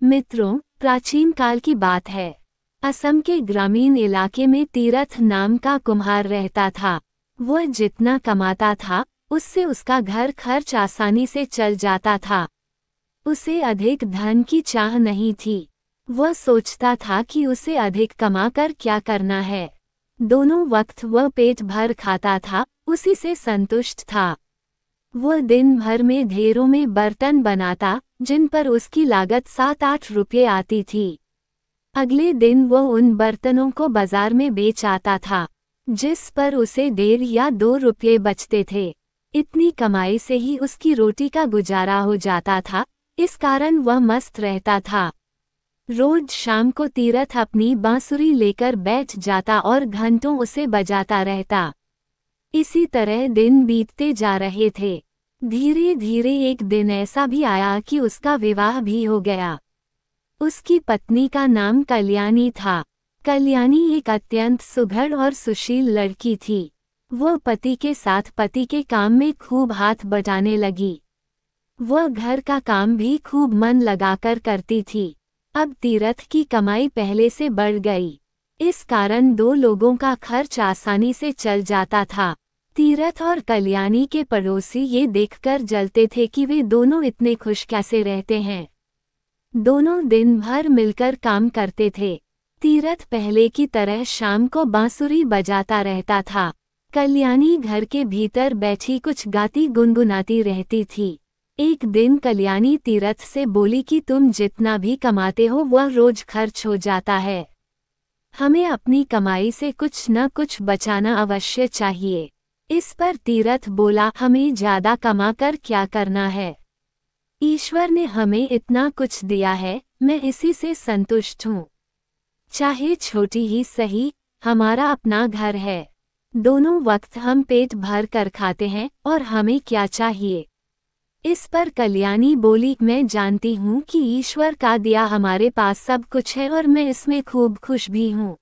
मित्रों, प्राचीन काल की बात है। असम के ग्रामीण इलाके में तीरथ नाम का कुम्हार रहता था। वह जितना कमाता था, उससे उसका घर खर्च आसानी से चल जाता था। उसे अधिक धन की चाह नहीं थी। वह सोचता था कि उसे अधिक कमाकर क्या करना है। दोनों वक्त वह पेट भर खाता था, उसी से संतुष्ट था। वह दिन भर में ढेरों में बर्तन बनाता, जिन पर उसकी लागत 7-8 रुपये आती थी। अगले दिन वह उन बर्तनों को बाजार में बेच आता था, जिस पर उसे 1.5 या 2 रुपये बचते थे। इतनी कमाई से ही उसकी रोटी का गुजारा हो जाता था, इस कारण वह मस्त रहता था। रोज शाम को तीरथ अपनी बांसुरी लेकर बैठ जाता और घंटों उसे बजाता रहता। इसी तरह दिन बीतते जा रहे थे। धीरे धीरे एक दिन ऐसा भी आया कि उसका विवाह भी हो गया। उसकी पत्नी का नाम कल्याणी था। कल्याणी एक अत्यंत सुघड़ और सुशील लड़की थी। वह पति के साथ पति के काम में खूब हाथ बटाने लगी। वह घर का काम भी खूब मन लगाकर करती थी। अब तीरथ की कमाई पहले से बढ़ गई। इस कारण 2 लोगों का खर्च आसानी से चल जाता था। तीरथ और कल्याणी के पड़ोसी ये देखकर जलते थे कि वे दोनों इतने खुश कैसे रहते हैं। दोनों दिन भर मिलकर काम करते थे। तीरथ पहले की तरह शाम को बांसुरी बजाता रहता था। कल्याणी घर के भीतर बैठी कुछ गाती गुनगुनाती रहती थी। एक दिन कल्याणी तीरथ से बोली कि तुम जितना भी कमाते हो वह रोज खर्च हो जाता है। हमें अपनी कमाई से कुछ न कुछ बचाना अवश्य चाहिए। इस पर तीरथ बोला, हमें ज्यादा कमाकर क्या करना है। ईश्वर ने हमें इतना कुछ दिया है, मैं इसी से संतुष्ट हूँ। चाहे छोटी ही सही, हमारा अपना घर है। दोनों वक्त हम पेट भर कर खाते हैं और हमें क्या चाहिए। इस पर कल्याणी बोली, मैं जानती हूँ कि ईश्वर का दिया हमारे पास सब कुछ है और मैं इसमें खूब खुश भी हूँ,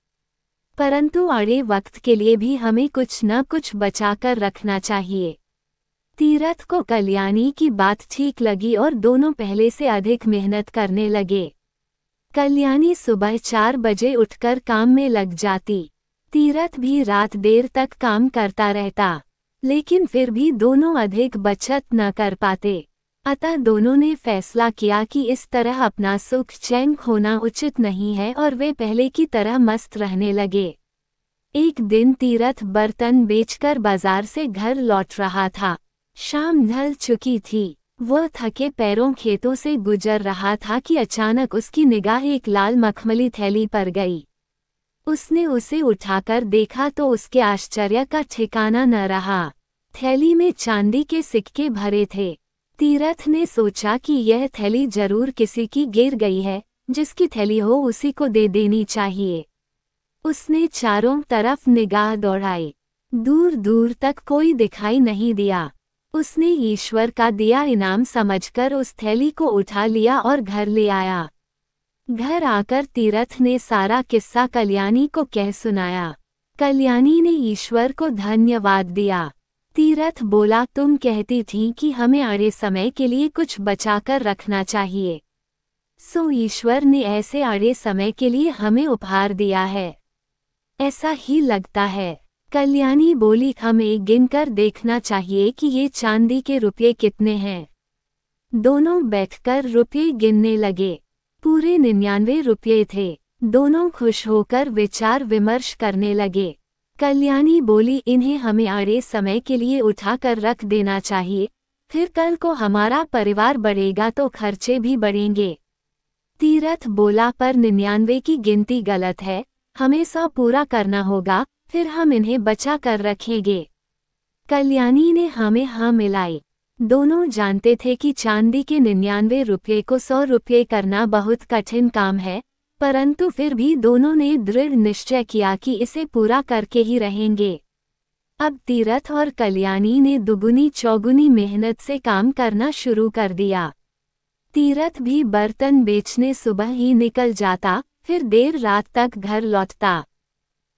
परंतु अड़े वक्त के लिए भी हमें कुछ न कुछ बचाकर रखना चाहिए। तीरथ को कल्याणी की बात ठीक लगी और दोनों पहले से अधिक मेहनत करने लगे। कल्याणी सुबह 4 बजे उठकर काम में लग जाती। तीरथ भी रात देर तक काम करता रहता, लेकिन फिर भी दोनों अधिक बचत न कर पाते। अतः दोनों ने फैसला किया कि इस तरह अपना सुख चैन खोना उचित नहीं है और वे पहले की तरह मस्त रहने लगे। एक दिन तीरथ बर्तन बेचकर बाजार से घर लौट रहा था। शाम ढल चुकी थी। वह थके पैरों खेतों से गुजर रहा था कि अचानक उसकी निगाह एक लाल मखमली थैली पर गई। उसने उसे उठाकर देखा तो उसके आश्चर्य का ठिकाना न रहा। थैली में चांदी के सिक्के भरे थे। तीरथ ने सोचा कि यह थैली जरूर किसी की गिर गई है, जिसकी थैली हो उसी को दे देनी चाहिए। उसने चारों तरफ निगाह दौड़ाई, दूर दूर तक कोई दिखाई नहीं दिया। उसने ईश्वर का दिया इनाम समझकर उस थैली को उठा लिया और घर ले आया। घर आकर तीरथ ने सारा किस्सा कल्याणी को कह सुनाया। कल्याणी ने ईश्वर को धन्यवाद दिया। तीरथ बोला, तुम कहती थी कि हमें अड़े समय के लिए कुछ बचाकर रखना चाहिए, सो ईश्वर ने ऐसे अड़े समय के लिए हमें उपहार दिया है। ऐसा ही लगता है। कल्याणी बोली, हमें गिनकर देखना चाहिए कि ये चांदी के रुपये कितने हैं। दोनों बैठकर रुपये गिनने लगे। पूरे 99 रुपये थे। दोनों खुश होकर विचार विमर्श करने लगे। कल्याणी बोली, इन्हें हमें अड़े समय के लिए उठाकर रख देना चाहिए, फिर कल को हमारा परिवार बढ़ेगा तो खर्चे भी बढ़ेंगे। तीरथ बोला, पर 99 की गिनती गलत है, हमें 100 पूरा करना होगा, फिर हम इन्हें बचा कर रखेंगे। कल्याणी ने हमें हाँ मिलाई। दोनों जानते थे कि चांदी के 99 रुपये को 100 रुपये करना बहुत कठिन काम है, परंतु फिर भी दोनों ने दृढ़ निश्चय किया कि इसे पूरा करके ही रहेंगे। अब तीरथ और कल्याणी ने दुगुनी चौगुनी मेहनत से काम करना शुरू कर दिया। तीरथ भी बर्तन बेचने सुबह ही निकल जाता, फिर देर रात तक घर लौटता।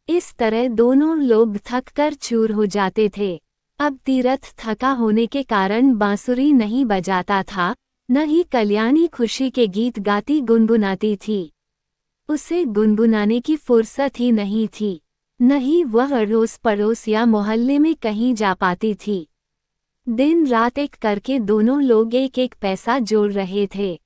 इस तरह दोनों लोग थक कर चूर हो जाते थे। अब तीरथ थका होने के कारण बांसुरी नहीं बजाता था, न ही कल्याणी खुशी के गीत गाती गुनगुनाती थी। उसे गुनगुनाने की फुर्सत ही नहीं थी, न ही वह अड़ोस पड़ोस या मोहल्ले में कहीं जा पाती थी। दिन रात एक करके दोनों लोग एक एक पैसा जोड़ रहे थे।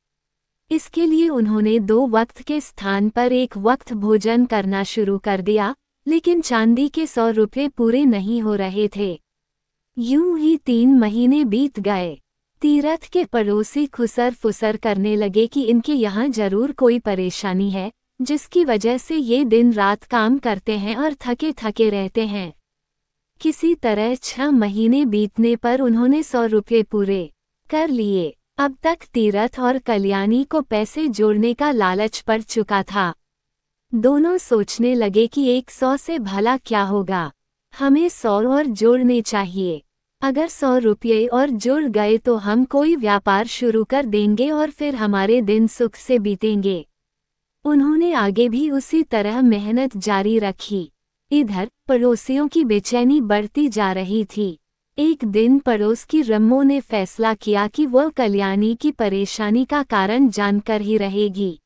इसके लिए उन्होंने 2 वक्त के स्थान पर 1 वक्त भोजन करना शुरू कर दिया, लेकिन चांदी के 100 रुपये पूरे नहीं हो रहे थे। यूं ही 3 महीने बीत गए। तीरथ के पड़ोसी खुसर फुसर करने लगे कि इनके यहाँ जरूर कोई परेशानी है, जिसकी वजह से ये दिन रात काम करते हैं और थके थके रहते हैं। किसी तरह 6 महीने बीतने पर उन्होंने 100 रुपये पूरे कर लिए। अब तक तीरथ और कल्याणी को पैसे जोड़ने का लालच पड़ चुका था। दोनों सोचने लगे कि 100 से भला क्या होगा, हमें 100 और जोड़ने चाहिए। अगर 100 रुपये और जुड़ गए तो हम कोई व्यापार शुरू कर देंगे और फिर हमारे दिन सुख से बीतेंगे। उन्होंने आगे भी उसी तरह मेहनत जारी रखी। इधर पड़ोसियों की बेचैनी बढ़ती जा रही थी। एक दिन पड़ोस की रम्मो ने फैसला किया कि वह कल्याणी की परेशानी का कारण जानकर ही रहेगी।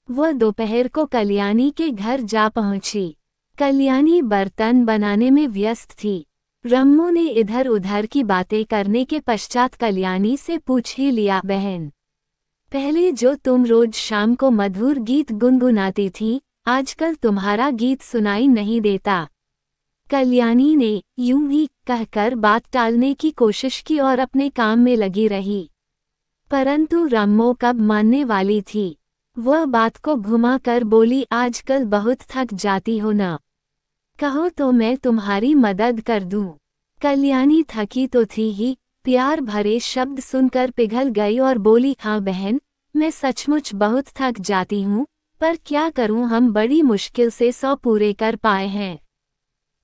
वह दोपहर को कल्याणी के घर जा पहुंची। कल्याणी बर्तन बनाने में व्यस्त थी। रम्मो ने इधर उधर की बातें करने के पश्चात कल्याणी से पूछ ही लिया, बहन, पहले जो तुम रोज शाम को मधुर गीत गुनगुनाती थी, आजकल तुम्हारा गीत सुनाई नहीं देता। कल्याणी ने यूं ही कहकर बात टालने की कोशिश की और अपने काम में लगी रही। परंतु रम्मो कब मानने वाली थी। वह बात को घुमा कर बोली, आजकल बहुत थक जाती हो ना, कहो तो मैं तुम्हारी मदद कर दूं। कल्याणी थकी तो थी ही, प्यार भरे शब्द सुनकर पिघल गई और बोली, हाँ बहन, मैं सचमुच बहुत थक जाती हूँ, पर क्या करूँ, हम बड़ी मुश्किल से 100 पूरे कर पाए हैं।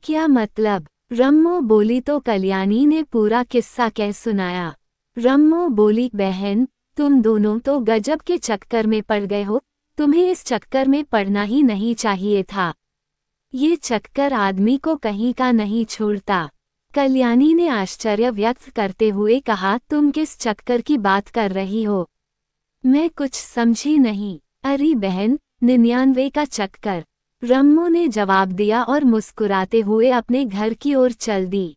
क्या मतलब? रम्मो बोली तो कल्याणी ने पूरा किस्सा कह सुनाया। रम्मो बोली, बहन, तुम दोनों तो गजब के चक्कर में पड़ गए हो, तुम्हें इस चक्कर में पड़ना ही नहीं चाहिए था। ये चक्कर आदमी को कहीं का नहीं छोड़ता। कल्याणी ने आश्चर्य व्यक्त करते हुए कहा, तुम किस चक्कर की बात कर रही हो? मैं कुछ समझी नहीं। अरे बहन, 99 का चक्कर, रम्मो ने जवाब दिया और मुस्कुराते हुए अपने घर की ओर चल दी।